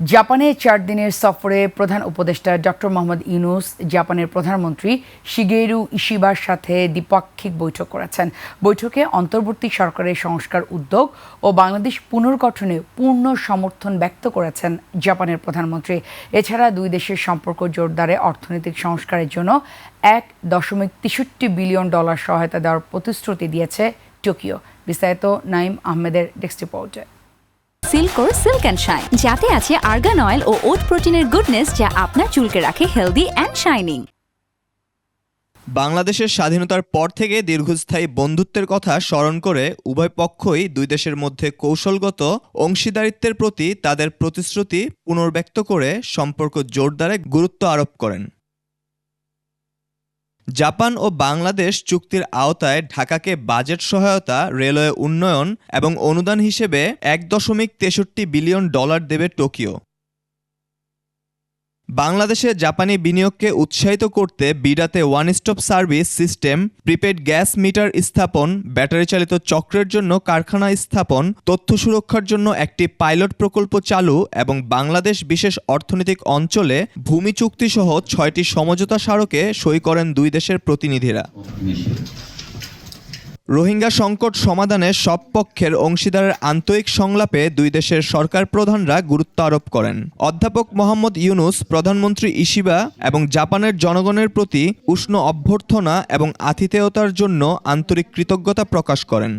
জাপানে 4 দিনের সফরে প্রধান উপদেষ্টা ডক্টর মোহাম্মদ ইউনূস জাপানের প্রধানমন্ত্রী শিগেরু ইশিবার সাথে দ্বিপাক্ষিক বৈঠক করেছেন। বৈঠকে অন্তর্বর্তী সরকারের সংস্কার উদ্যোগ ও বাংলাদেশ পুনর্গঠনে পূর্ণ সমর্থন ব্যক্ত করেছেন জাপানের প্রধানমন্ত্রী। এছাড়া দুই দেশের সম্পর্ক জোরদারে অর্থনৈতিক সংস্কারের জন্য $1.63 বিলিয়ন সহায়তা দেওয়ার প্রতিশ্রুতি দিয়েছে টোকিও। বিস্তারিত নাইম আহমেদের ডেস্ক রিপোর্টে। সিল্কোর সিল্ক অ্যান্ড শাইন, যাতে আছে আর্গান অয়েল ও ওট প্রোটিনের গুডনেস, যা আপনার চুলকে রাখে হেলদি অ্যান্ড শাইনিং। বাংলাদেশের স্বাধীনতার পর থেকে দীর্ঘস্থায়ী বন্ধুত্বের কথা স্মরণ করে উভয় পক্ষই দুই দেশের মধ্যে কৌশলগত অংশীদারিত্বের প্রতি তাদের প্রতিশ্রুতি পুনর্ব্যক্ত করে সম্পর্ক জোরদারে গুরুত্ব আরোপ করেন। জাপান ও বাংলাদেশ চুক্তির আওতায় ঢাকাকে বাজেট সহায়তা, রেলওয়ে উন্নয়ন এবং অনুদান হিসেবে $1.63 বিলিয়ন দেবে টোকিও। বাংলাদেশে জাপানি বিনিয়োগকে উৎসাহিত করতে বিডাতে one stop service system, prepaid gas meter স্থাপন, ব্যাটারি চালিত চক্রের জন্য কারখানা স্থাপন, তথ্য সুরক্ষার জন্য একটি পাইলট প্রকল্প চালু এবং বাংলাদেশ বিশেষ অর্থনৈতিক অঞ্চলে ভূমি চুক্তিসহ 6টি সমঝোতা স্মারকে সই করেন দুই দেশের প্রতিনিধিরা। রোহিঙ্গা সংকট সমাধানে সব পক্ষের অংশীদারের আন্তরিক সংলাপে দুই দেশের সরকার প্রধানরা গুরুত্ব আরোপ করেন। অধ্যাপক মোহাম্মদ ইউনূস প্রধানমন্ত্রী ইশিবা এবং জাপানের জনগণের প্রতি উষ্ণ অভ্যর্থনা এবং আতিথেয়তার জন্য আন্তরিক কৃতজ্ঞতা প্রকাশ করেন।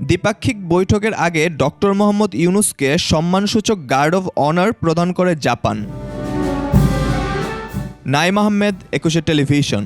দ্বিপাক্ষিক বৈঠকের আগে ডক্টর মোহাম্মদ ইউনূসকে সম্মানসূচক গার্ড অব অনার প্রদান করে জাপান। নাইম আহমেদ, 21 টেলিভিশন।